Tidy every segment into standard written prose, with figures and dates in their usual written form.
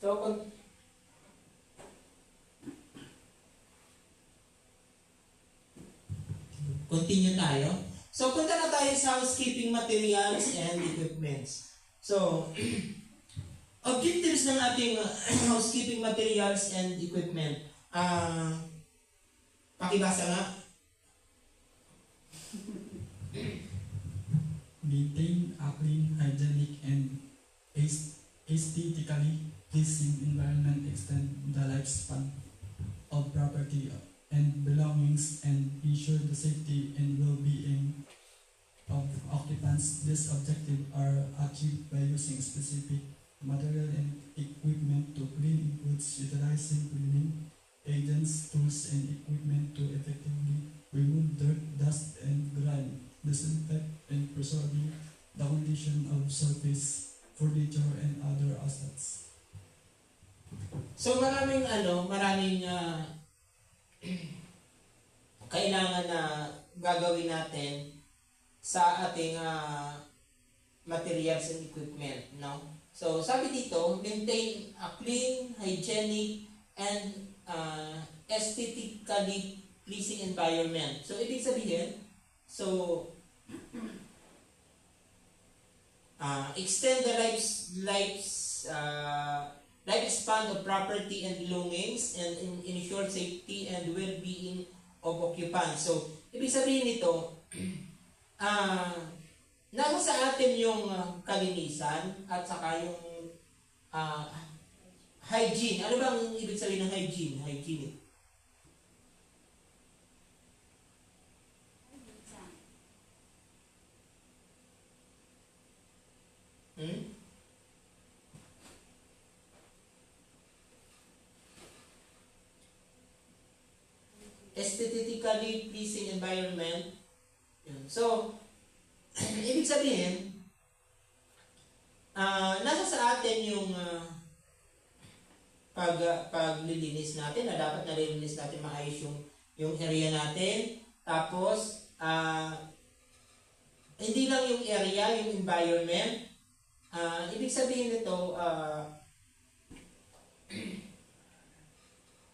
So, continue tayo. So, punta na tayo sa housekeeping materials and equipments. So, objectives ng ating housekeeping materials and equipment. Pakibasa nga. Maintain a clean, hygienic, and aesthetically pleasing environment, extend the lifespan of property and belongings, and ensure the safety and well-being of occupants. These objectives are achieved by using specific material and equipment to clean includes utilizing cleaning agents, tools, and equipment to effectively remove dirt, dust, and grime, disinfect and preserving the condition of surface, furniture, and other assets. So maraming kailangan na gagawin natin sa ating materials and equipment, no? So sabi dito, maintain a clean, hygienic, and aesthetically pleasing environment. So ibig sabihin, extend the lifespan of property and belongings, and ensure safety and well-being of occupants. So, ibig sabihin nito, nasa sa atin yung kalinisan at saka yung hygiene. Ano bang ibig sabihin ng hygiene? Hygiene. Aesthetically pleasing environment. So, ibig sabihin, nasa sa atin yung paglilinis natin, na dapat nalilinis natin maayos yung area natin. Tapos, hindi lang yung area, yung environment. Ibig sabihin nito,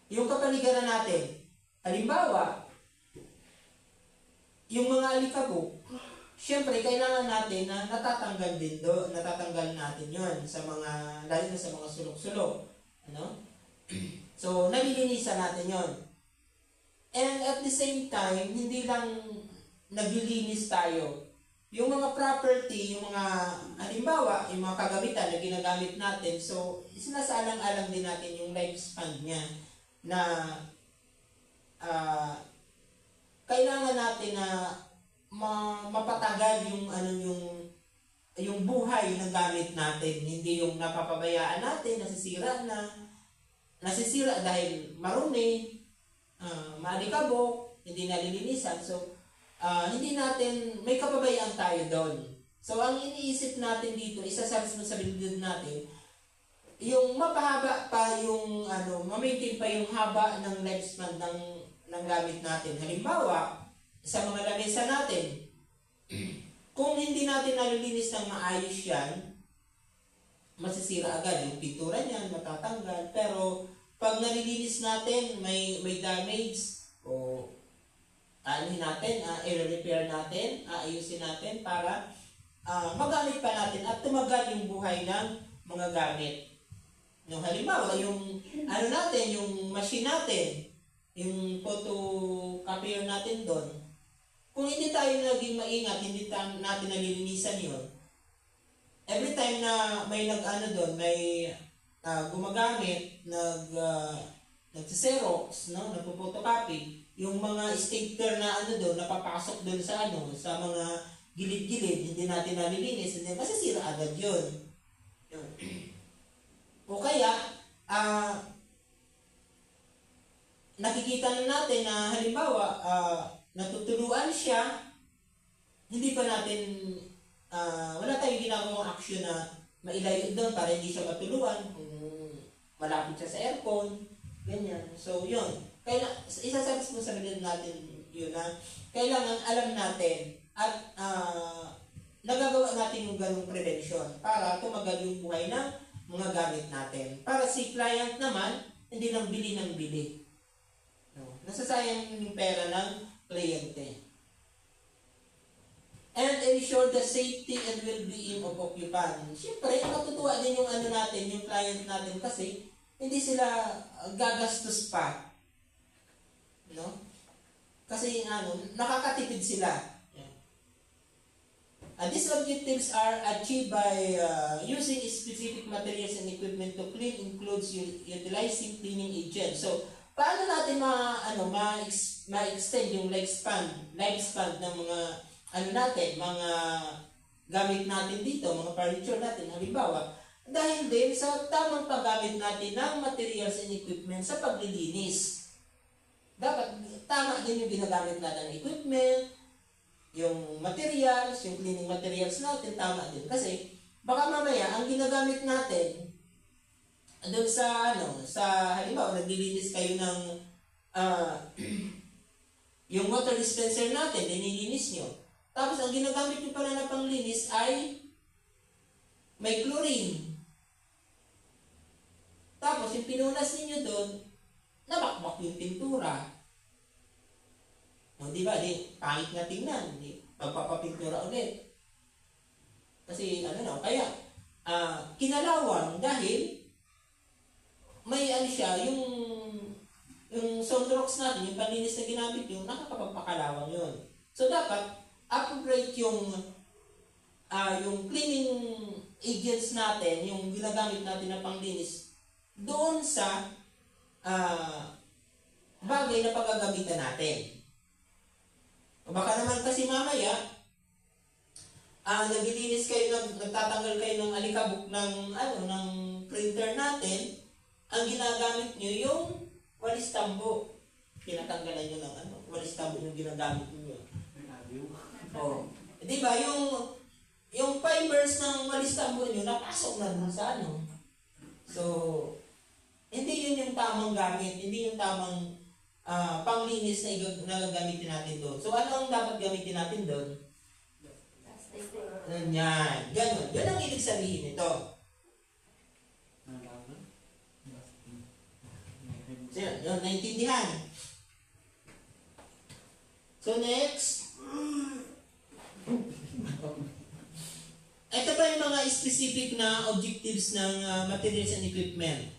yung kapaligiran natin. Halimbawa, yung mga alikabok, syempre kailangan natin na natatanggal natin yon sa mga, lalo na sa mga sulok-sulok. Ano? So, nalilinisan natin yon. And at the same time, hindi lang naglilinis tayo. Yung mga property, yung mga, halimbawa, yung mga kagamitan na ginagamit natin, so, sinasaalang-alang din natin yung lifespan niya na kailangan natin na mapatagal yung buhay ng gamit natin, hindi yung napapabayaan natin, nasisira dahil marumi, maalikabok, hindi nalilinisan. So, hindi natin, may kapabayaan tayo doon. So, ang iniisip natin dito, isa sa responsibilidad natin, yung mapahaba pa yung, ma-maintain pa yung haba ng lifespan ng gamit natin. Halimbawa, sa mga lamesa natin, kung hindi natin nalilinis ng maayos yan, masisira agad yung pintura niyan, matatanggal. Pero, pag nalilinis natin, may damage, o i-repair natin, ayusin natin para magamit pa natin at tumagal yung buhay ng mga gamit. Yung halimbawa, yung yung machine natin, yung photocopier natin doon, kung hindi tayo naging maingat, hindi natin nalilinisan yun, every time na may may gumagamit, nagsiserox, nagpo-photocopy, yung mga sticker na doon, napapasok doon sa mga gilid-gilid, hindi natin nalilinis, hindi masisira agad yun. O kaya, nakikita na natin na halimbawa, natutuluan siya, hindi pa natin, wala tayong ginagawang action na mailayo doon para hindi siya matuluan, kung malapit siya sa aircon, ganyan. So, yun. Isa sa responsibilidad natin yun na kailangan alam natin at nagagawa natin yung ganung prevention para tumagal yung buhay ng mga gamit natin. Para si client naman, hindi lang bili ng bili. No? Nasasayang yung pera ng kliyente. And ensure the safety and well-being of occupant. Siyempre, matutuwa din yung ano natin, yung client natin kasi hindi sila gagastos pa. No? Kasi nakakatipid sila. These objectives are achieved by using specific materials and equipment to clean, includes utilizing cleaning agents. So, paano natin ma-extend yung lifespan ng mga mga gamit natin dito, mga furniture natin, halimbawa, dahil din sa tamang paggamit natin ng materials and equipment sa paglilinis. Dapat tama din yung ginagamit natin ng equipment, yung materials, yung cleaning materials natin, tama din. Kasi, baka mamaya, ang ginagamit natin, doon sa halimbawa, naglilinis kayo ng, yung water dispenser natin, nililinis nyo. Tapos, ang ginagamit nyo pala na panglinis ay may chlorine. Tapos, yung pinunas ninyo doon, nabakbak yung pintura. Di ba? Pangit na tingnan. Pagpapapintura ulit. Kasi, kaya, kinalawang dahil may siya, yung Sonrox natin, yung panlinis na ginamit yun, nakakapagpakalawang yun. So, dapat, appropriate yung cleaning agents natin, yung ginagamit natin na panglinis, doon sa bagay na paggagamitan natin. O baka naman kasi mamaya, naglilinis kayo, nagtatanggal kayo ng alikabok ng printer natin, ang ginagamit nyo yung walis tambo. Tinatanggalan nyo ng walis tambo yung ginagamit nyo. Oh. Di ba, yung fibers ng walis tambo nyo, napasok na dun sa So, hindi yun yung tamang gamit, hindi yung tamang panglinis na gagamitin natin doon. So, ano ang dapat gamitin natin doon? Yan. Ganun. Yan ang ibig sabihin nito. So, yun, naintindihan. So, next. Ito pa yung mga specific na objectives ng materials and equipment.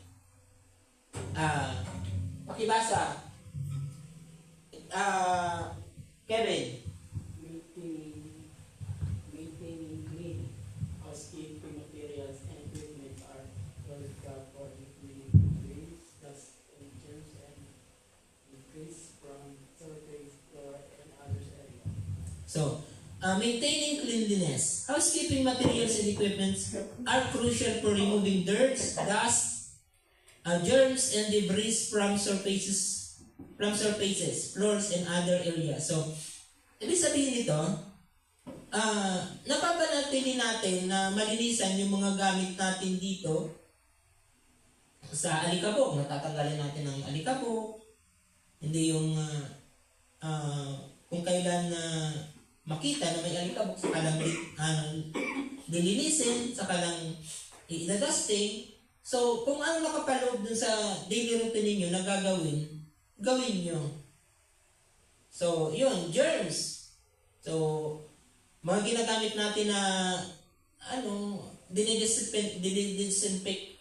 Pakibasa. Kevin. Maintaining clean housekeeping materials and equipment are well for increase dust and germs and increase from surface floor and others area. So, maintaining cleanliness. Housekeeping materials and equipment are crucial for removing dirt, dust, germs, and debris from surfaces, floors, and other areas. So, ibig sabihin nito, napapanatili natin na malinisan yung mga gamit natin dito sa alikabok. Natatanggalin natin ang alikabok. Hindi yung kung kailan makita na may alikabok, saka lang dilinisin, saka lang i-dusting. So, kung ano nakapaloob dun sa daily routine ninyo na gawin nyo. So, yun, germs. So, mga ginagamit natin na dinidisinfect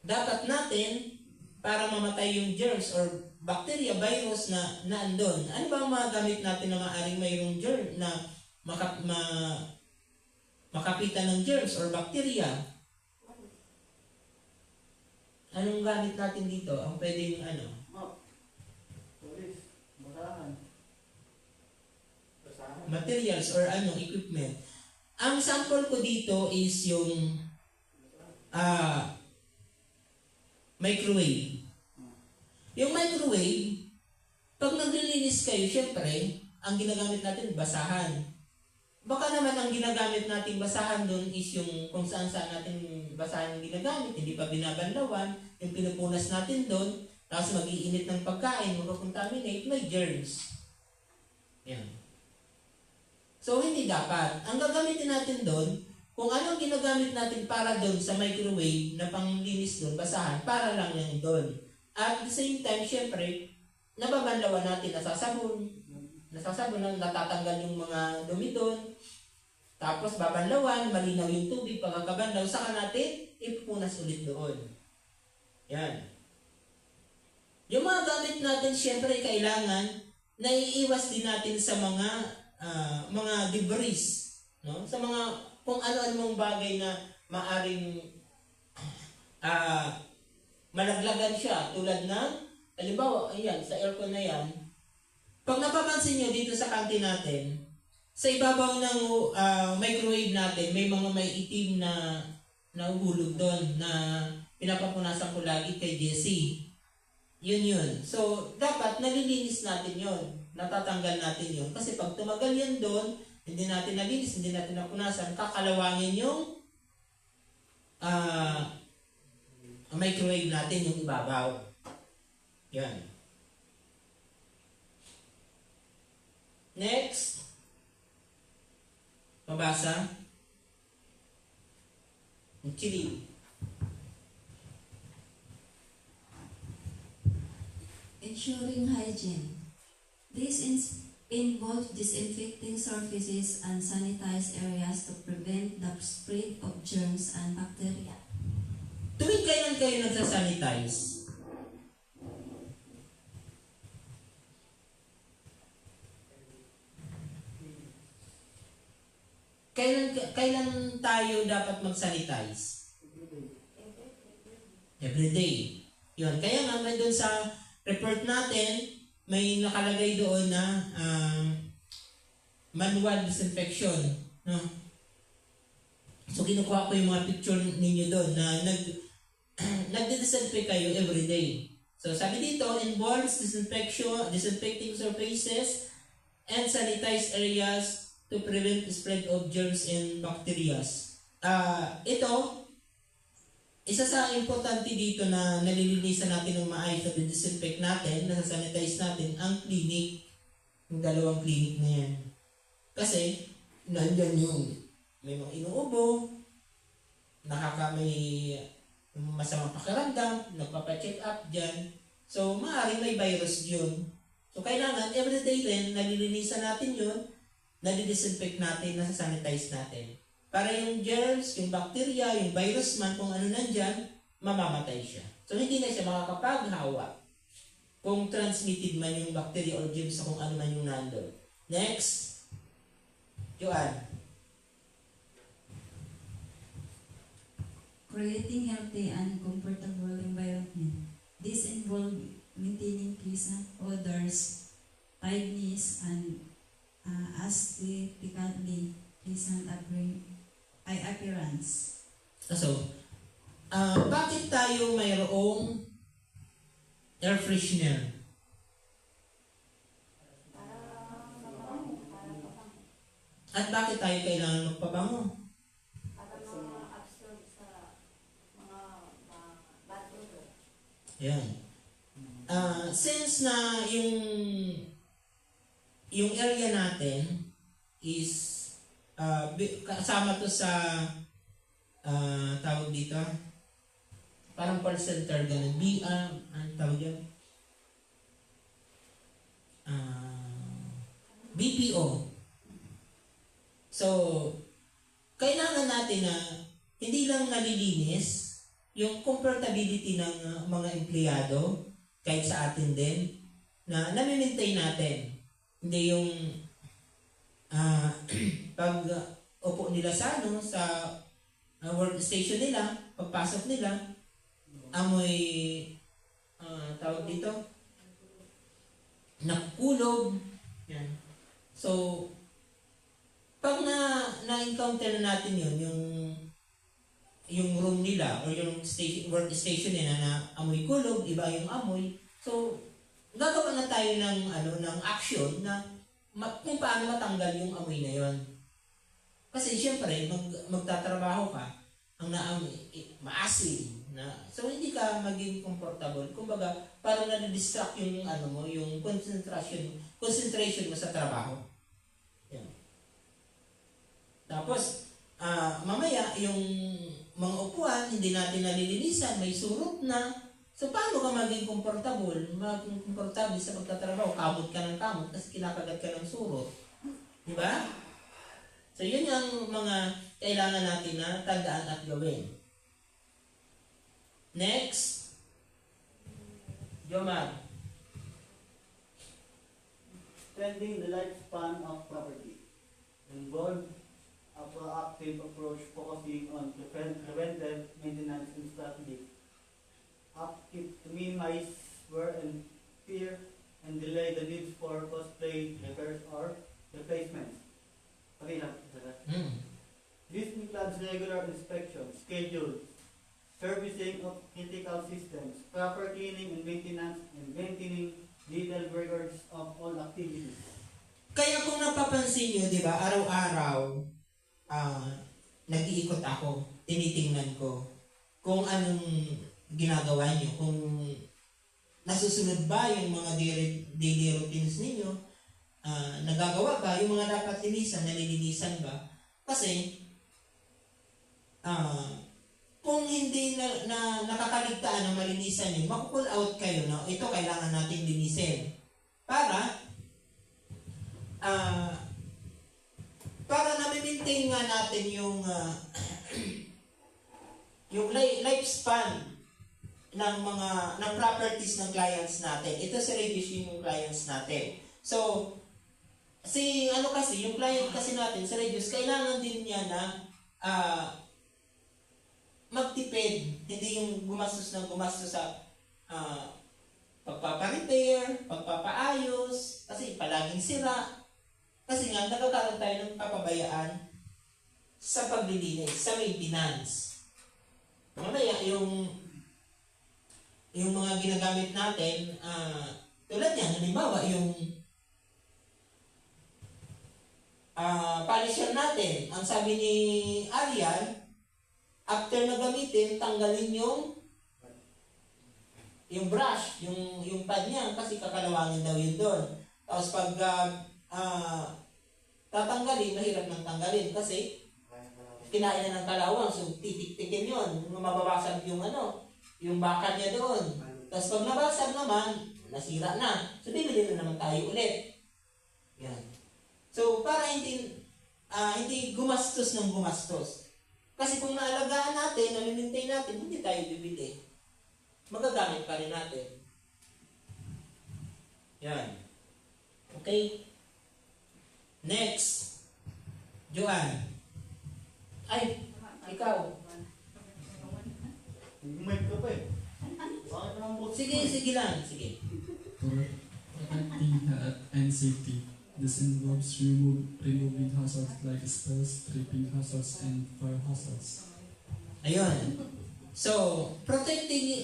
dapat natin para mamatay yung germs or bacteria, virus na andon. Ano ba ang mga gamit natin na maaaring mayroong germ na makapitan ng germs or bacteria? Anong gamit natin dito? Ang pwedeng materials or equipment. Ang sample ko dito is yung microwave. Yung microwave, pag naglilinis kayo, syempre, ang ginagamit natin, basahan. Baka naman ang ginagamit nating basahan doon is yung kung saan natin basahan yung ginagamit, hindi pa binabanlawan, yung pinupunas natin doon, tapos mag-iinit ng pagkain, mag-contaminate, may germs. Yan. So, hindi dapat. Ang gagamitin natin doon, kung anong ginagamit natin para doon sa microwave na panglinis doon, basahan, para lang yan doon. At at the same time, syempre, nababanlawan natin, nasasabon, natatanggal yung mga dumi doon. Tapos babanlawan, malinaw yung tubig, pagkakabanlaw, saka natin ipupunas ulit doon. Yan. Yung mga gamit natin, syempre, kailangan naiiwas din natin sa mga debris, no? Sa mga kung ano-ano mong bagay na maaring malaglagan siya, tulad ng, halimbawa, ayan, sa aircon na yan, pag napapansin nyo dito sa kantin natin, sa ibabaw ng microwave natin, may mga may itim na nahuhulog doon na pinapapunasan ko lagi kay Jessie. Yun. So, dapat nalilinis natin yun. Natatanggal natin yun. Kasi pag tumagal yan doon, hindi natin nalinis, hindi natin napunasan, kakalawangin yung microwave natin, yung ibabaw. Yan. Next. Mabasa. Chili. Ensuring hygiene. This involves disinfecting surfaces and sanitized areas to prevent the spread of germs and bacteria. Tuwing kailan kayo nagsasanitize? Kailan tayo dapat mag-sanitize? Every day. Yun. Kaya nga may doon sa report natin, may nakalagay doon na manual disinfection. No? So kinukuha ko yung mga picture ninyo doon na nagdi-disinfect kayo every day. So sabi dito, involves disinfecting surfaces and sanitized areas to prevent the spread of germs and bacteria. Ito, isa sa importante dito na nalilinisan natin ng maayos na disinfect natin, nasa-sanitize natin, ang clinic. Yung dalawang clinic na yan. Kasi, nandyan yung may mga inuubo, may masamang pakiramdam, nagpapacheck up dyan. So, maaaring may virus yun. So, kailangan, everyday din, nalilinisan natin yun, nadidisinfect natin, nasa-sanitize natin. Para yung germs, yung bacteria, yung virus man, kung ano nandyan, mamamatay siya. So, hindi na siya makakapaghawa kung transmitted man yung bacteria or germs sa kung ano man yung nandun. Next. Joanne. Creating healthy and comfortable environment. This involves maintaining pleasant odors, tidiness, and aesthetically pleasant appearance. So, bakit tayo mayroong air freshener? At bakit tayo kailangan magpabango? Yan. Since na yung area natin is kasama to sa tawag dito, parang call center, ganun. Ano tawag yan? BPO. So, kailangan natin na hindi lang nalilinis yung comfortability ng mga empleyado, kahit sa atin din, na nami-maintain natin. Hindi yung pag upo nila sa workstation nila, pagpasok nila, amoy tawag dito, nakukulog. Yan. So, pag na-encounter natin yun, yung room nila or yung workstation nila na amoy kulog, iba yung amoy. So, gagawa na tayo ng action na kung paano matanggal yung amoy na yon. Kasi syempre, magtatrabaho ka, ang naamoy, maasim na. So hindi ka maging comfortable. Kumbaga, parang na-distract yung yung concentration mo sa trabaho. Yan. Tapos, mamaya yung mga upuan, hindi natin nalilinisan, may surot na. So, paano ka maging komportable? Maging komportable sa pagtatrabaho? Kamot ka ng kamot kasi kinakagat ka ng surot. Di ba? So, yun yung mga kailangan natin na tandaan at gawin. Next. Jomar. Extending the lifespan of property involves a proactive approach focusing on preventive maintenance and strategic upkeep to minimize wear and tear and delay the need for costly repairs or replacements. Okay lang. This includes regular inspection, scheduled servicing of critical systems, proper cleaning and maintenance, and maintaining detailed records of all activities. Kaya kung napapansin nyo, di ba, araw-araw, nag-iikot ako, tinitingnan ko kung anong ginagawa nyo, kung nasusunod ba yung mga daily routines ninyo, nagagawa ba yung mga dapat linisan, nalilinisan ba? Kasi, kung hindi na nakakaligtaan na malinisan yun, makupull out kayo na ito kailangan natin linisin. Para na-maintain nga natin yung yung lifespan ng properties ng clients natin. Ito si Reduce yung clients natin. So, yung client kasi natin, si Reduce, kailangan din niya na magtipid. Hindi yung gumastos sa pagpaparepair, pagpapaayos, kasi palaging sira. Kasi nga, nagkakaroon tayo ng kapabayaan sa paglilinis, sa maintenance. Mamaya, yung mga ginagamit natin, tulad yan, halimbawa, yung polisher natin, ang sabi ni Ariel, after na gamitin, tanggalin yung brush, yung pad niya, kasi kakalawangin daw yun doon. Tapos pag tatanggalin, mahirap nang tanggalin kasi kinain na ng kalawang, so titik-tikin yun, mababasag yung bakal niya doon. Tapos pag nabasag naman, nasira na. So bibili na naman tayo ulit. Yan. So para hindi gumastos ng gumastos. Kasi kung naalagaan natin, nalimintain natin, hindi tayo bibili. Magagamit pa rin natin. Yan. Okay? Next. Joanne. Ay, ikaw. May ka pa eh. Bakit naman po? Sige lang. Sige. For protecting health and safety, this involves removing hazards like spills, tripping hazards, and fire hazards. Ayun. So, protecting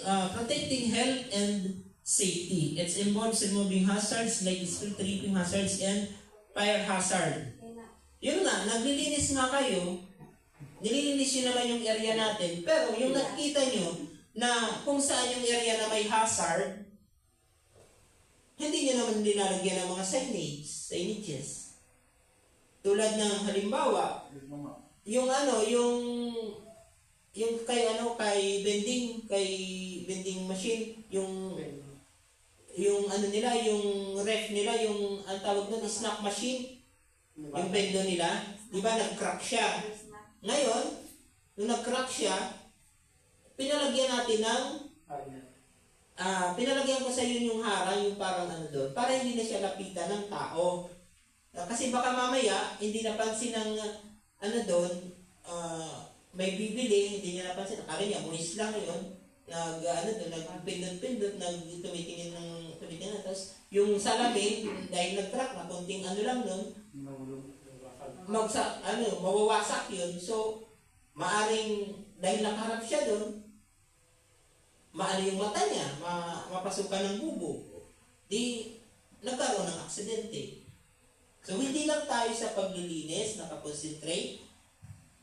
health and safety. It involves removing hazards like spill, tripping hazards, and fire hazard. Yun nga, naglilinis nga kayo, nililinis nyo naman yung area natin, pero yung nakikita nyo na kung saan yung area na may hazard, hindi nyo naman nilalagyan ng mga signages. Tulad ng halimbawa, yung kay vending machine, yung ref nila, yung ang tawag nun, snack machine, yung bendo nila, di ba nag-crack siya. Ngayon, nung nag-crack siya, pinalagyan natin ng pinalagyan ko sa iyo yung harang, yung parang doon, para hindi na siya lapitan ng tao. Kasi baka mamaya, hindi napansin ng doon, may bibili, hindi niya napansin, akala niya, buwis lang yun, nagpindot-pindot, tumitingin ng tapos yung salamin, dahil nag-crack na, konting lang nun, mawawasak yun. So, maaring, dahil nakaharap siya doon, maano yung mata niya, mapasukan ng bubo. Di, nagkaroon ng aksidente. So, hindi lang tayo sa paglilinis, nakakonsentrate.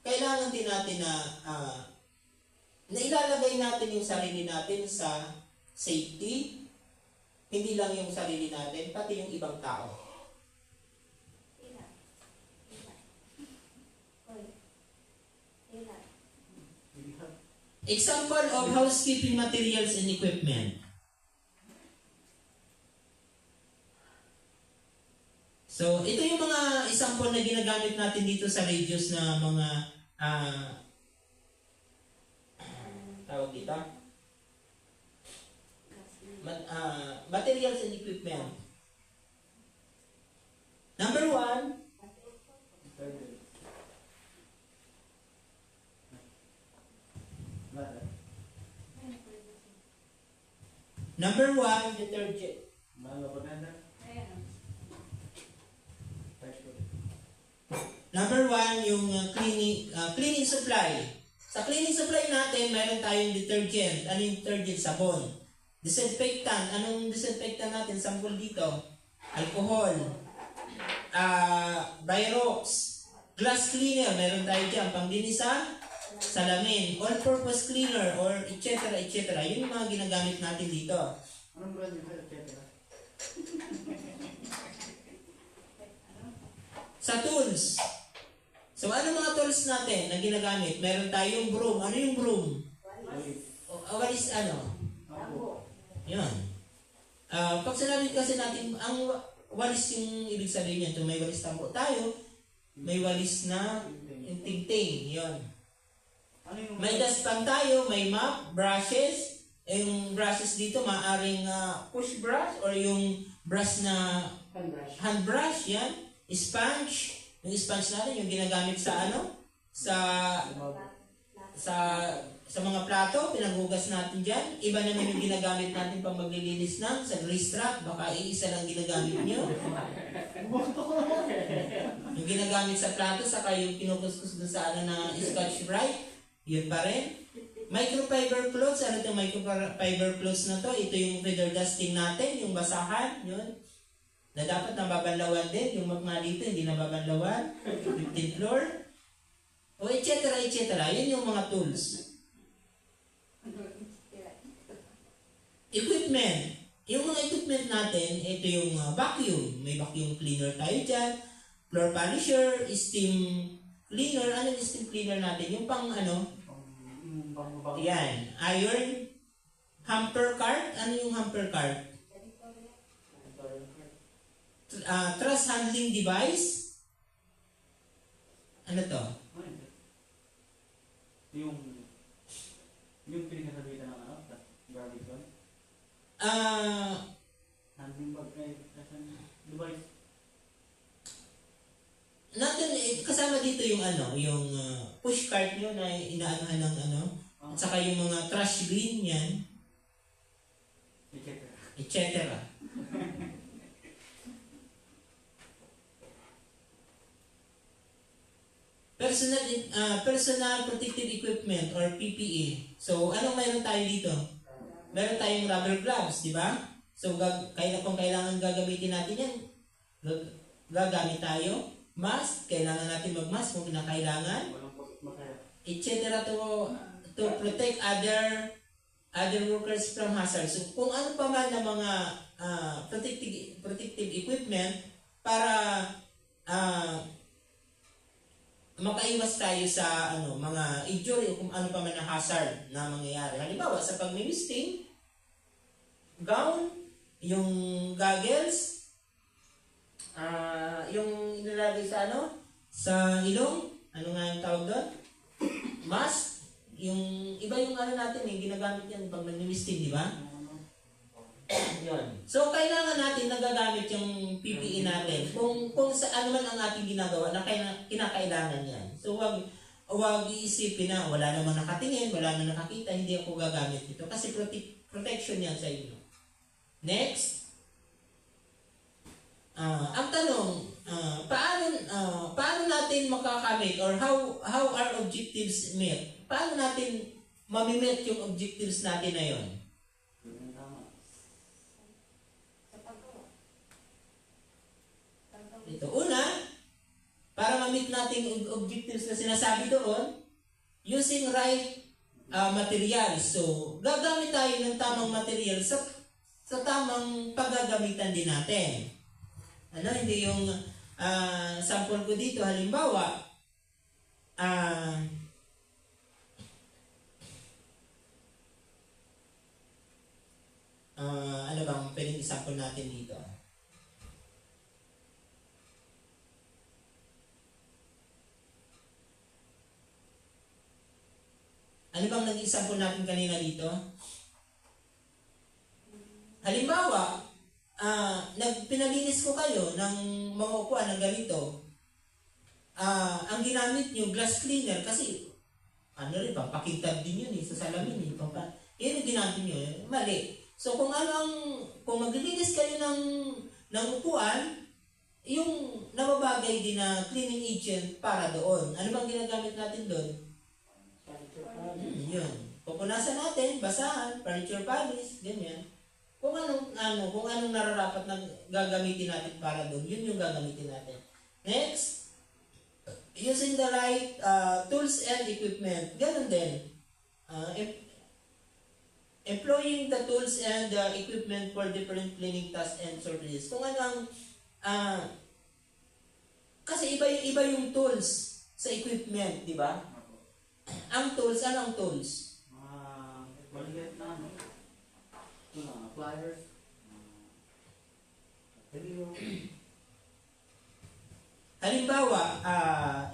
Kailangan din natin na ilalagay natin yung sarili natin sa safety. Hindi lang yung sarili natin, pati yung ibang tao. Example of housekeeping materials and equipment. So, ito yung mga example na ginagamit natin dito sa radios na mga tawag dito? Materials and equipment. Number 1, detergent. Number 1, yung cleaning supply. Sa cleaning supply natin, mayroon tayong detergent. Ano yung detergent? Sabon. Disinfectant. Anong disinfectant natin? Sample dito. Alcohol. Virox. Glass cleaner. Meron tayo dyan. Panglinis sa salamin. All-purpose cleaner or etc. etc. Yun yung mga ginagamit natin dito. Anong brand yung etc.? Sa tools. So, ano mga tools natin na ginagamit? Meron tayong broom. Ano yung broom? Walis ano? Yun. Pag sinabi kasi natin, ang walis yung ibig sabihin niya. May walis tampo tayo, may walis na yung tingting. Yun. May dustpan tayo, may mop, brushes. Yung brushes dito, maaring push brush or yung brush na hand brush. Yan. Sponge. Yung sponge natin, yung ginagamit sa sa mga plato, pinaghugas natin dyan. Iba naman yung ginagamit natin pang maglilinis sa grease trap. Baka iisa lang ginagamit nyo. Yung ginagamit sa plato, saka yung pinukuskus doon sa na Scotch Brite, yun pa rin. Microfiber cloths, ano itong microfiber cloths na to? Ito yung feather dusting natin, yung basahan, yun. Na dapat nababanlawan din, yung mga dito hindi nababanlawan, 15th floor, o etc. etc. Yun yung mga tools. Equipment. Yung mga equipment natin, ito yung vacuum. May vacuum cleaner tayo dyan, floor polisher, steam cleaner. Ano yung steam cleaner natin? Yung pang yan, iron, hamper cart. Ano yung hamper cart? Truss handling device. Ano to? Yung pinagsasabitan ng garbage one? Handling device. Natin, kasama dito yung yung push cart nyo na inaanohan ng at saka yung mga trash bin yan, etc. Personal protective equipment or PPE. So, anong mayroon tayo dito? Meron tayong rubber gloves, di ba? So, kung kailangan gagamitin natin yan, gagamit tayo. Mask, kailangan natin mag-mask kung kinakailangan. Etc. to protect other workers from hazards. So, kung ano pa man ng mga protective equipment para makaiwas tayo sa mga injury o kung ano pa man na hazard na mangyayari. Halimbawa, sa pagmimisting, gown, yung goggles, yung nilalagay sa sa ilong, ano nga yung tawag doon? Mask, yung iba yung natin ginagamit yan pag nagmimisting, di ba? Yun. So, kailangan natin nagagamit yung PPE natin kung sa ano man ang ating ginagawa na kinakailangan yan. So, wag iisipin na wala namang nakatingin, wala namang nakakita, hindi ako gagamit ito. Kasi protection yan sa inyo. Next. Ang tanong, paano natin makakamit or how our objectives met? Paano natin mamimit yung objectives natin na yun? Ito. Una, para ma-meet natin yung objectives na sinasabi doon, using right materials. So, gagamit tayo ng tamang material sa tamang paggagamitan din natin. Hindi yung sample ko dito, halimbawa, pwedeng example natin dito. Ano bang naging example natin kanina dito? Halimbawa, pinalinis ko kayo ng mga upuan ng ganito. Ang ginamit nyo, glass cleaner, kasi ano rin, pampakintab din yun sa salamin. Yun yung ginamit nyo, mali. So kung maglilinis kayo ng upuan, yung nababagay din na cleaning agent para doon. Ano bang ginagamit natin doon? Yun. Pupunasan natin, basahan, furniture polish, ganyan. Kung anong nararapat na gagamitin natin para doon, yun yung gagamitin natin. Next, using the right tools and equipment. Ganun din. Employing the tools and the equipment for different cleaning tasks and services. Kung kasi iba yung tools sa equipment, di ba? Ang tools, ano ang tools? Maliit na pliers, Halimbawa,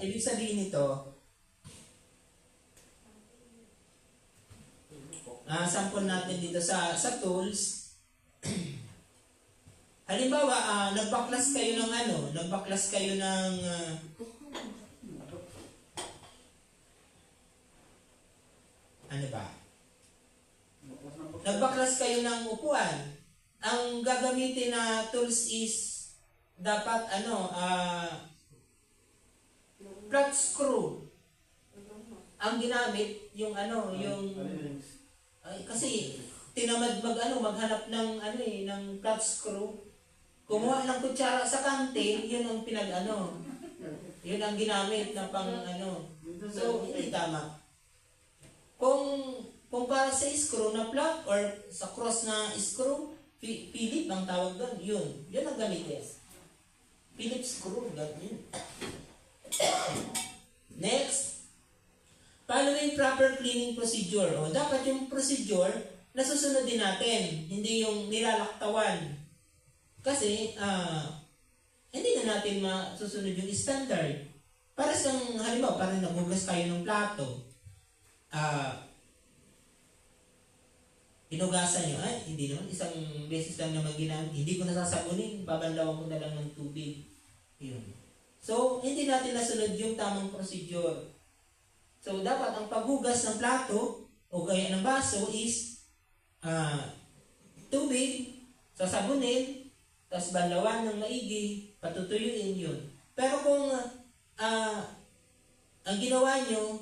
ibig sabihin nito, sample natin dito sa tools. Halimbawa, nagbaklas kayo ng ano ba? Nagbaklas kayo ng upuan. Ang gagamitin na tools is dapat flat screw. Ang ginamit yung kasi tinamad maghanap ng ng flat screw. Kumuha ng kutsara sa kante, yun ang yun ang ginamit na pang So hindi tama. Kung para sa screw na flat or sa cross na screw, Philip ang tawag doon. Yun ang gamitin. Philip screw, ganyan. Next, following proper cleaning procedure. Dapat yung procedure nasusunod din natin, hindi yung nilalaktawan. Kasi, hindi na natin masusunod yung standard. Para sa halimbawa, parang nagugas kayo ng plato. Hinugasan nyo, hindi naman, isang beses lang naman ginamit. Hindi ko nasasabunin, babanlawan ko na lang ng tubig. Yun. So, hindi natin nasunod yung tamang procedure. So, dapat ang paghugas ng plato o gaya ng baso is tubig, sasabunin, tapos banlawan ng maigi, patutuyuin yun. Pero kung ang ginawa nyo,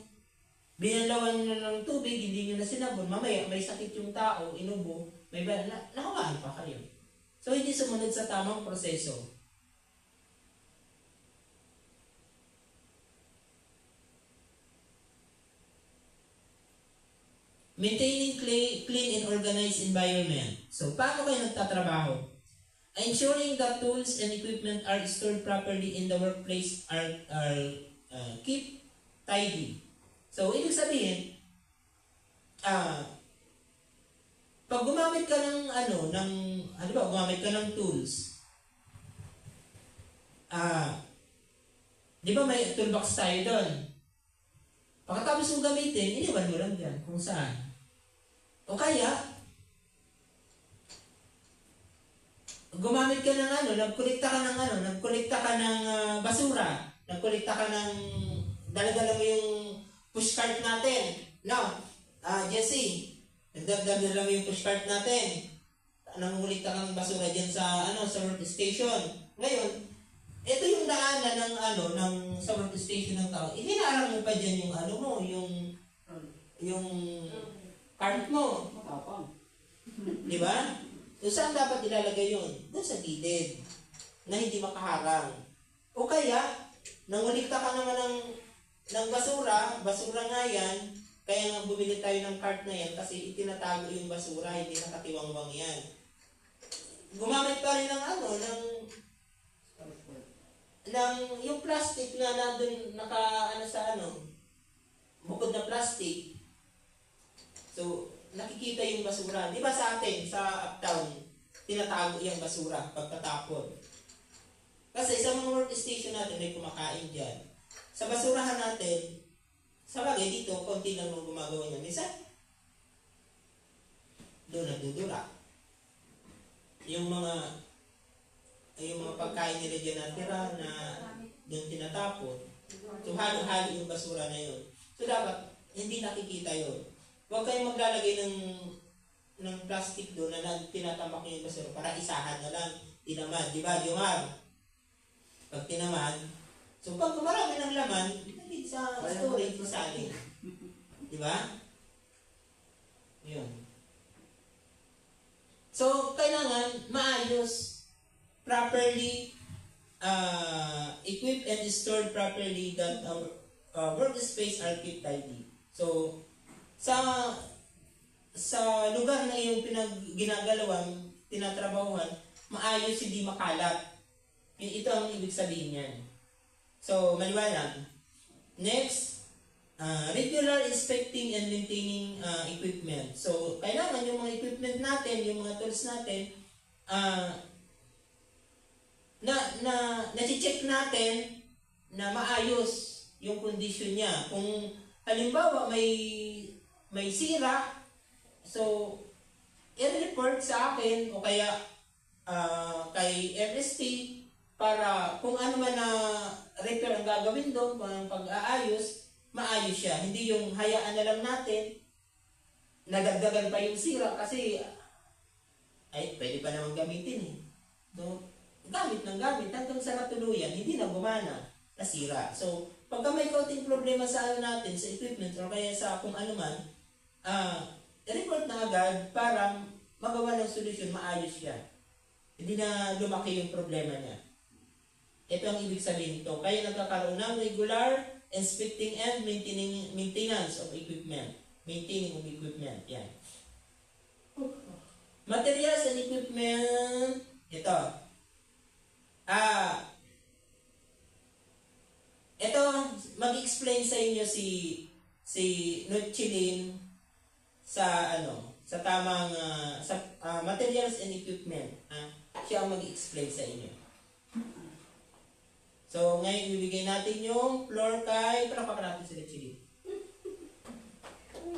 binalawan nyo ng tubig, hindi nyo na sinabon, mamaya may sakit yung tao, inubo, nakakaan pa kayo. So, hindi sumunod sa tamang proseso. Maintaining clean and organized environment. So, paano kayo nagtatrabaho? Ensuring that tools and equipment are stored properly in the workplace are keep tidy. So, ibig sabihin, pag gumamit ka gumamit ka ng tools, di ba may toolbox tayo doon? Pagkatapos mong gamitin, iniwan mo lang dyan kung saan. O kaya, gumamit ka ng nagkolekta ka ng basura, nagkolekta ka ng, dala-dala mo yung pushcart natin. No, Jesse, nagdala mo yung pushcart natin. Nangulikta ka ng basura dyan sa workstation. Ngayon, ito yung daanan ng sa workstation ng tao. Ihinaarang mo pa dyan yung cart mo. matapang. Di ba? So, saan dapat ilalagay yun? Doon sa gilid, na hindi makaharang. O kaya, nangulikta ka naman ng basura nga yan, kaya nga bumili tayo ng cart na yan kasi itinatago yung basura, hindi nakatiwangwang yan. Gumamit pa rin ng yung plastic na nandun bukod na plastic. So, nakikita yung basura. Di ba sa atin, sa uptown, tinatago yung basura pagtatapon. Kasi sa mga workstation natin may kumakain dyan. Sa basurahan natin, sa bagay dito, konti lang nung gumagawa niya. Minsan, doon nagdudura. Yung mga pagkain nila dyan natira na doon tinatapon. So, halo-halo yung basura na yun. So, dapat, hindi nakikita yun. Huwag kayong maglalagay ng plastic doon na tinatamak yung basura para isahan na lang. Tinamad, di ba, Jomar? Pag tinamad, so pag marami ng laman, hindi sa storage, isalin. Di ba? Yun. So, kailangan maayos, properly equipped and stored properly that our workspace are kept tidy. So, sa lugar na yung ginagalawan, tinatrabahuhan, maayos, hindi makalat. Ito ang ibig sabihin niyan. So, maliwanag. Next, regular inspecting and maintaining equipment. So, kailangan yung mga equipment natin, yung mga tools natin, na-check natin na maayos yung condition niya. Kung halimbawa may sira, so, i-report sa akin o kaya kay MST para kung ano man na repair ang gagawin doon, kung anong pag-aayos, maayos siya. Hindi yung hayaan na lang natin, nadagdagan pa yung sira kasi ay, pwede pa naman gamitin eh. So, gamit ng gamit hanggang sa natuluyan, hindi na gumana, nasira. So, pagka may kaunting problema sa ano natin, sa equipment o kaya sa kung ano man, report na agad para magawa ng solusyon, maayos siya. Hindi na lumaki yung problema niya. Ito ang ibig sabihin nito. Kaya nagkakaroon ng regular inspecting and maintenance of equipment. Maintaining of equipment. Yan. Materials and equipment. Ito. Ito, mag-explain sa inyo si Nutchilin sa tamang materials and equipment. Siya ang mag-explain sa inyo. So, ngayon ibigay natin yung floor kay parapak natin si Nutchilin.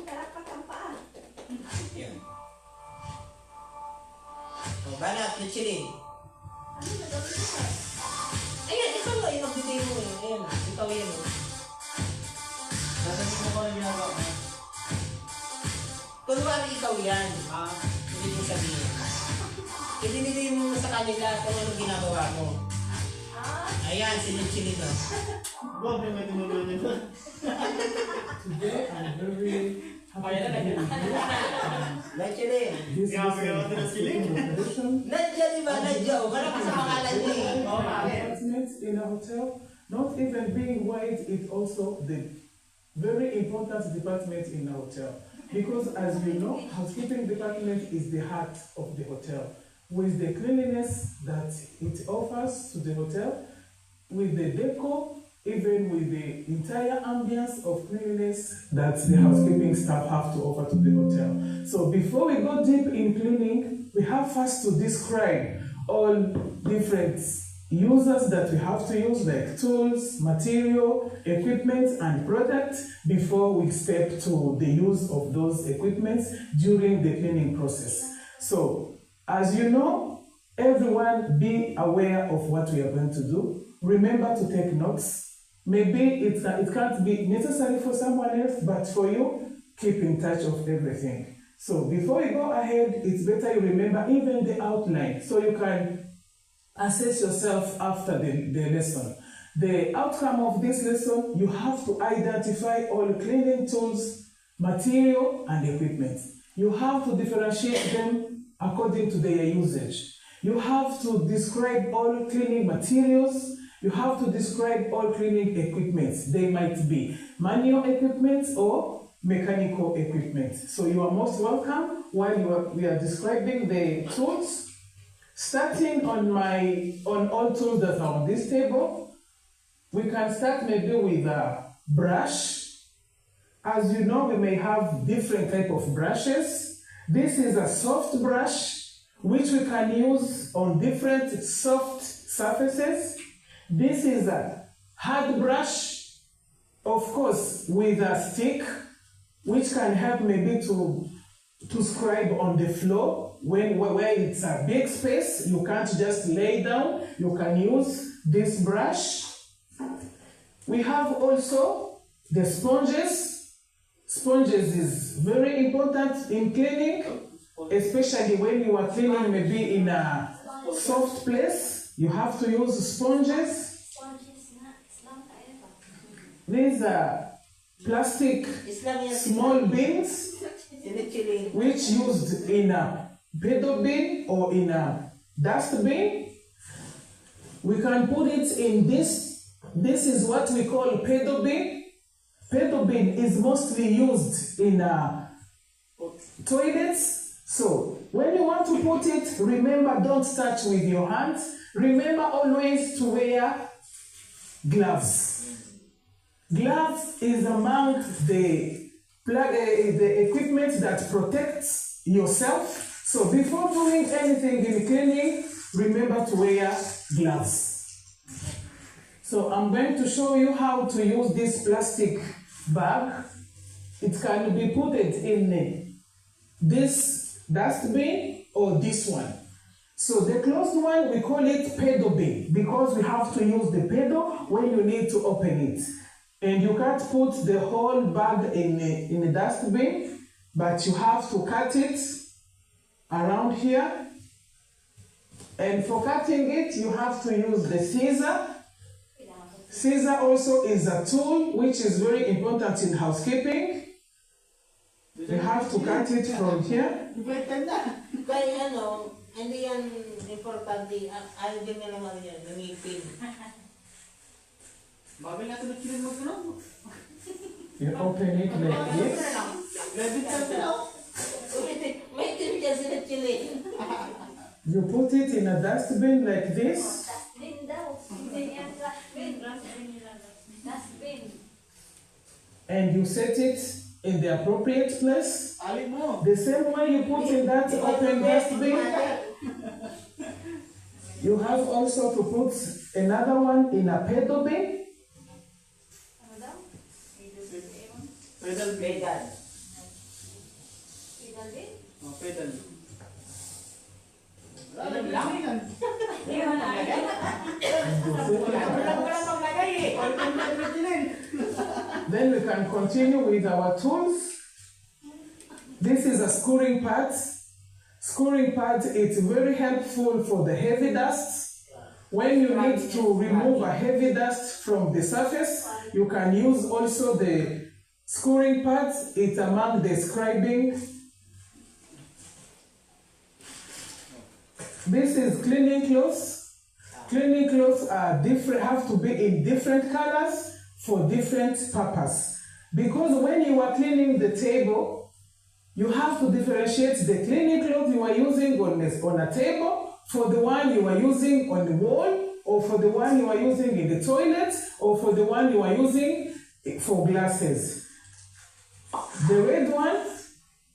Karapat ang paa. Yan. O, banat, Nutchilin. Ano na daw ito? Ayan, ikaw nga yung magbigay mo eh. Ayan, ikaw yan eh. Sasabihin mo ko ang ginagawa mo. Kunwari ikaw yan. Hindi mo sabihin. Itinigay mo sa kanila kung anong ginagawa mo. Ayan, sinit-sinit o. Huwag mo may tumulong niyo. Today, I'm very happy to be here. Nutchilin. This is Grabe naman ito na sila. celebration. Nadya, di ba? Nadya o. Malakas sa pangalan niya eh. Apartments in a hotel, not even being white, is also the very important department in a hotel. Because as you know, housekeeping department is the heart of the hotel. With the cleanliness that it offers to the hotel, with the decor, even with the entire ambience of cleanliness that the housekeeping staff have to offer to the hotel. So before we go deep in cleaning, we have first to describe all different users that we have to use, like tools, material, equipment, and products before we step to the use of those equipments during the cleaning process. So, as you know, everyone be aware of what we are going to do. Remember to take notes. Maybe it can't be necessary for someone else, but for you, keep in touch of everything. So before you go ahead, it's better you remember even the outline so you can assess yourself after the lesson. The outcome of this lesson, you have to identify all cleaning tools, material, and equipment. You have to differentiate them according to their usage. You have to describe all cleaning materials. You have to describe all cleaning equipment. They might be manual equipment or mechanical equipment. So you are most welcome while we are describing the tools. Starting on all tools that are on this table, we can start maybe with a brush. As you know, we may have different type of brushes. This is a soft brush which we can use on different soft surfaces. This is a hard brush, of course, with a stick, which can help maybe to scribe on the floor. Where it's a big space, you can't just lay down, you can use this brush. We have also the sponges. Sponges is very important in cleaning, especially when you are cleaning maybe in a soft place. You have to use sponges. These are plastic Islam yan. small bins Sinichiling. which used in a pedo bin or in a dustbin. We can put it in this. This is what we call pedo bin. Pedo bin is mostly used in toilets. So when you want to put it, remember, don't touch with your hands. Remember always to wear gloves. Gloves is among the equipment that protects yourself. So before doing anything in cleaning, remember to wear gloves. So I'm going to show you how to use this plastic bag. It can be put in this dustbin or this one. So the closed one, we call it pedo bin because we have to use the pedo when you need to open it. And you can't put the whole bag in the dustbin, but you have to cut it around here. And for cutting it, you have to use the scissor. Scissor also is a tool which is very important in housekeeping. You have to cut it from here. Kaya ano, hindi yan importante. Ayaw din na naman yan, namipin. Babil natin na kilin mo ito. You open it like this. May tip dyan sinichiling. You put it in a dustbin like this. Dustbin daw. Hindi yan dustbin. Dustbin. And you set it in the appropriate place. Alin mo. The same way you put in that open dustbin, you have also to put another one in a pedo bin. Ano daw? Pedal bin. Vegan. Pedal bin? Oh, pedal. Alam lang yan. Hindi mo na. Then we can continue with our tools. This is a scouring pad. Scouring pad is very helpful for the heavy dust. When you need to remove a heavy dust from the surface, you can use also the scouring pad. It's among the scribing. This is cleaning clothes. Cleaning clothes are different, have to be in different colors for different purpose. Because when you are cleaning the table, you have to differentiate the cleaning cloth you are using on a table for the one you are using on the wall, or for the one you are using in the toilet, or for the one you are using for glasses. The red one,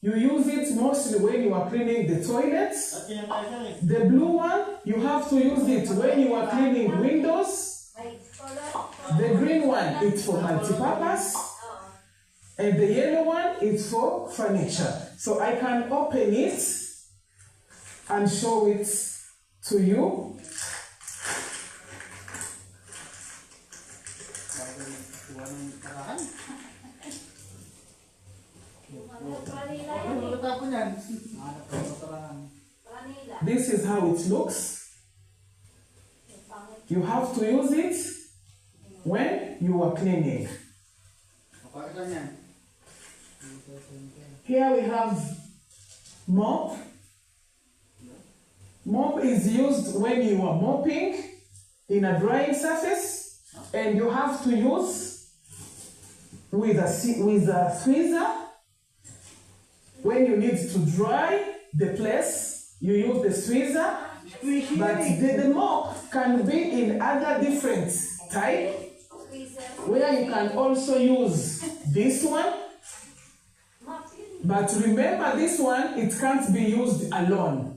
you use it mostly when you are cleaning the toilets. At yan tayo siya eh. The blue one, you have to use it when you are cleaning windows. Ay, The green one is for multi-purpose. And the yellow one is for furniture. So I can open it and show it to you. Ano natapon yan? This is how it looks. You have to use it when you are cleaning. Pakita yan. Here we have mop. Mop is used when you are mopping in a drying surface, and you have to use with a tweezer. When you need to dry the place, you use the tweezer. But the mop can be in other different type, where you can also use this one. But remember, this one, it can't be used alone.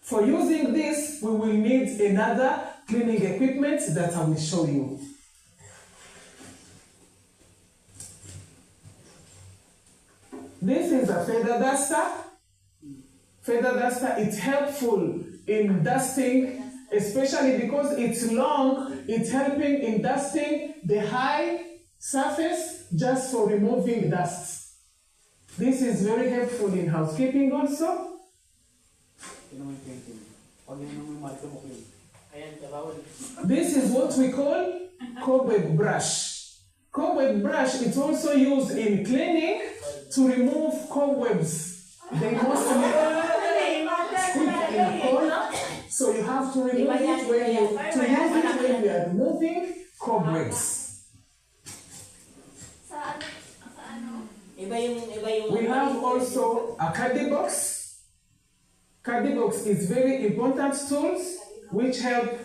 For using this, we will need another cleaning equipment that I will show you. This is a feather duster. Feather duster, it's helpful in dusting, especially because it's long, it's helping in dusting the high surface just for removing dust. This is very helpful in housekeeping also. This is what we call cobweb brush. Cobweb brush is also used in cleaning to remove cobwebs. They mostly stick in a corner, so you have to remove it when you are removing cobwebs. We have also a caddy box. Caddy box is very important tools which help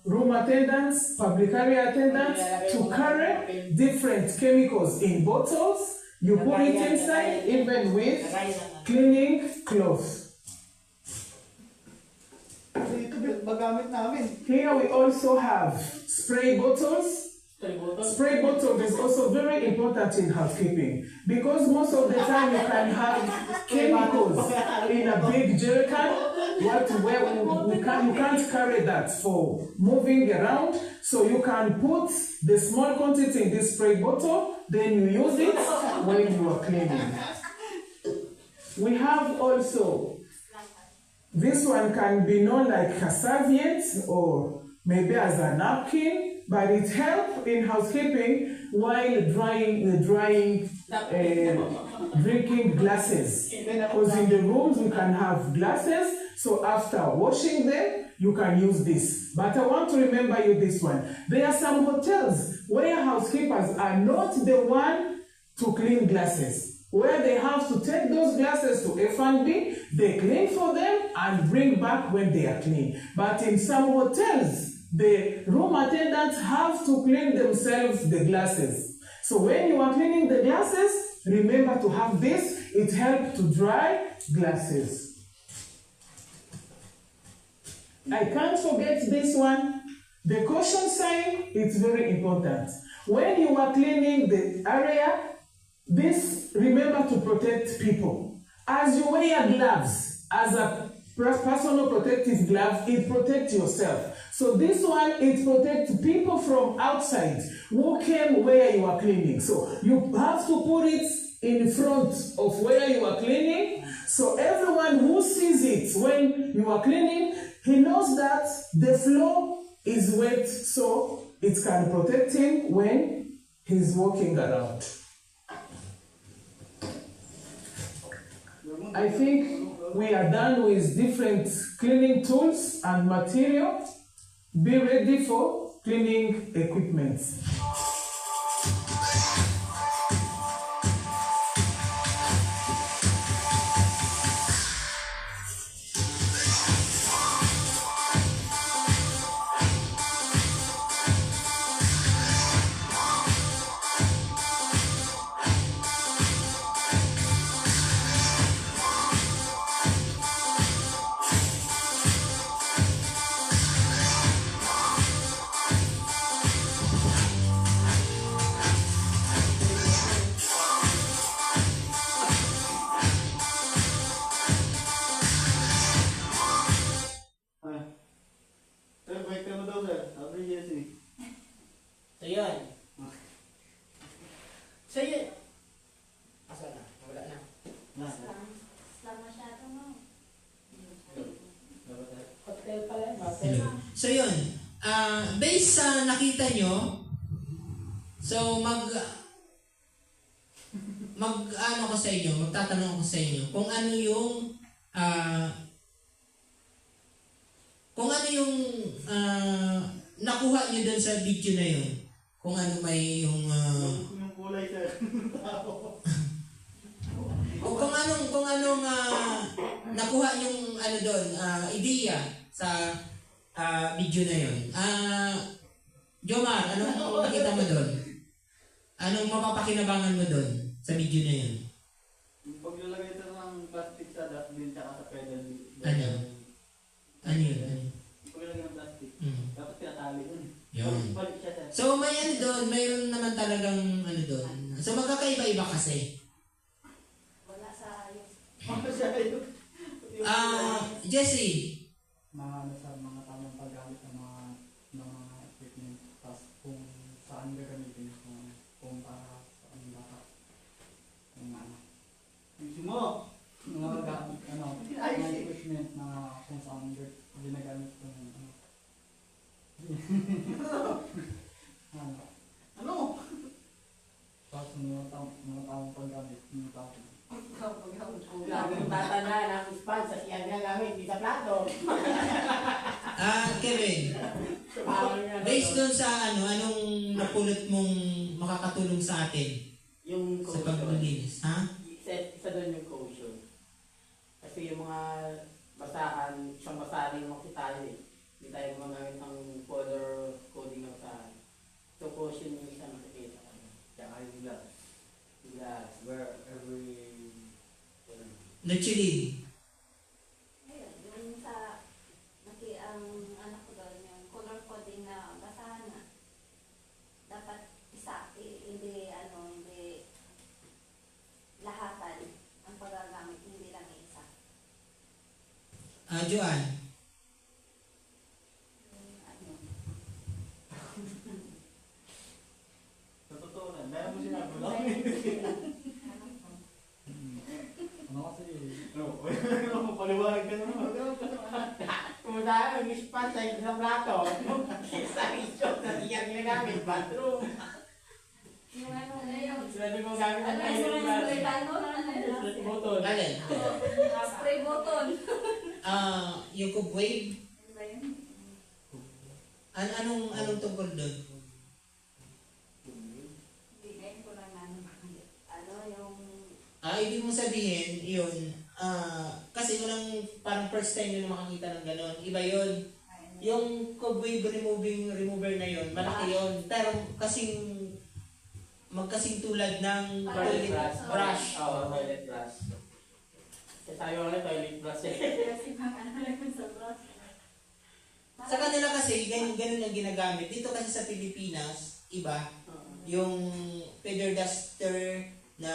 room attendants, public area attendants to carry different chemicals in bottles. You put it inside even with cleaning cloth. Here we also have spray bottles. Spray bottle is also very important in housekeeping because most of the time you can have chemicals in a big jerrycan. You can't carry that for moving around, so you can put the small quantity in this spray bottle, then you use it when you are cleaning. We have also, this one can be known like a serviette or maybe as a napkin, but it helps in housekeeping while drying drinking glasses. Because in the rooms we can have glasses, so after washing them, you can use this. But I want to remember you this one. There are some hotels where housekeepers are not the one to clean glasses, where they have to take those glasses to F&B, they clean for them and bring back when they are clean. But in some hotels, the room attendants have to clean themselves the glasses. So when you are cleaning the glasses, remember to have this. It helps to dry glasses. I can't forget this one. The caution sign is very important. When you are cleaning the area, remember to protect people. As you wear gloves, as a personal protective glove, it protects yourself. So this one, it protects people from outside who came where you are cleaning. So you have to put it in front of where you are cleaning. So everyone who sees it when you are cleaning, he knows that the floor is wet, so it can protect him when he's walking around. I think we are done with different cleaning tools and material. Be ready for cleaning equipment. So yun. So yun. Asa na? Wala na. Slam masyado mo. Hotel pala yun. So yun. Based sa nakita nyo, so ano ko sa inyo, magtatanong ko sa inyo kung ano yung nakuha nyo dun sa video na yun. Kung ano may yung Yung kulay sir. kung anong nakuha yung ano doon, ideya sa video na yun. Jomar, anong nakita mo doon? Anong mapapakinabangan mo doon sa video na yun? Yung paglalagay ito ng plastic sa dustbin tsaka sa pedal. Ano? talagang ano doon. So magkakaiba-iba kasi. Wala sa ayos. Jesse, Sa mga tamang paggamit ng mga equipment, tapos kung saan gagamitin, kung para saan dapat, kung ano. Ayusin mo! Mga gamit, mga equipment na kung saan ginagamit kung ano. Ano? Tapos mga tamang paggamit, mga tamang. Kung laging tatandaan ang sponge sa siya gagamit, di sa plato. Kevin, based doon sa anong napulot mong makakatulong sa atin Yung sa caution. paglilinis, ha? Isa doon yung caution. Kasi yung mga basahan, isang basahan yung makita eh. Hindi tayo gumagamit ng color coding ng basahan. So caution yung isang makikita. Tsaka yung glass. Glass. Where every... Nagchilin. Ayun, yung sa, ang anak ko doon, yung color coding na basahan na. Dapat isa, hindi lahatan ang paggagamit, hindi lang isa. Joanne, Ano, Sa totoo na, dahil mo sinabi lang. Ano kasi, Ano? Paliwanag ka naman. Kung dahil ang sponge sa isang plato, sa isyo na siya ginagamit, bathroom. yung ano na yun. Pwede mo gamit ang Ano yung spray button? button. alin? Spray button. Yung cobweb, Ano ba yun? anong tungkol doon? Bigay ko lang yung Ibig mo sabihin, yun, kasi parang first time yun makakita ng gano'n. Iba yun. Yung cobweb remover na yun, malaki yun. Pero magkasing tulad ng toilet brush. Oo, toilet brush. Kasi tayo lang toilet brush eh. kasi pang ano lang sa brush. Sa kanila kasi, ganun ang ginagamit. Dito kasi sa Pilipinas, iba. Yung feather duster na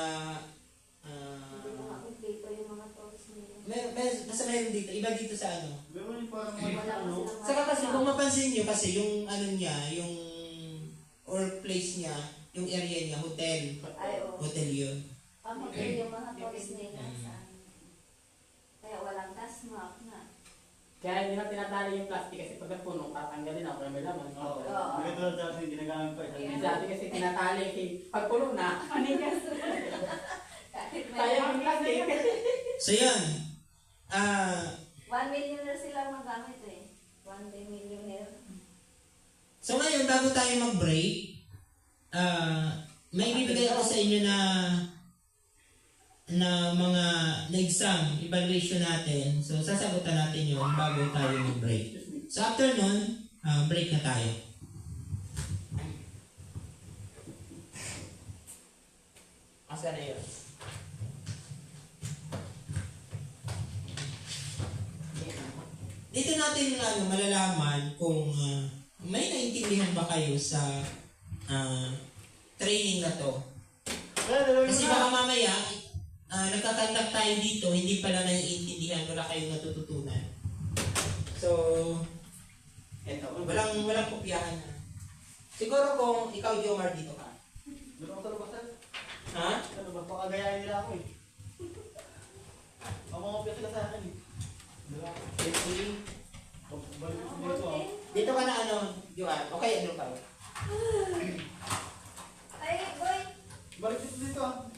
Hindi ko nga-complete yung mga tools nila. basta meron dito. Iba dito sa ano. Gawin yung parang Wala pa ano. silang Saka kasi kung mapansin nyo kasi yung ano niya, yung workplace niya, yung area niya, hotel. Ay, oo. Hotel yun. Pang-hotel yung mga tools nila sa kaya walang gas mark na. Kaya hindi na tinatali yung plastic kasi pag napuno, tatanggalin ako na may laman. Oo. Oo. Maganda dati ginagamit pa. Ayan. Dati kasi tinatali, pag puno na, Manigas. Kahit may kaya yung plastic. So yun. 1 millionaire sila magamit eh. 1 millionaire. So ngayon, bago tayo mag-break, may bibigay ako sa inyo na mga na-exam, evaluation natin. So sasagutan natin yun bago tayo mag-break. So after nun, break na tayo. Asa na yun? Dito natin malalaman kung may naintindihan ba kayo sa training na to. Kasi baka mamaya, nagkakandak tayo dito, hindi pala naiintindihan, wala kayong natututunan. So, eto, walang kopyahan na. Siguro kung ikaw, Jomar, dito ka. Doon ako sa labasan. Ha? Ano ba? Pakagayahin nila ako eh. Ang mga opya sila sa akin eh. Jesse, Balik ko dito ah. dito ka na Joan. Okay, ano ka? Ay, boy! Balik dito ah.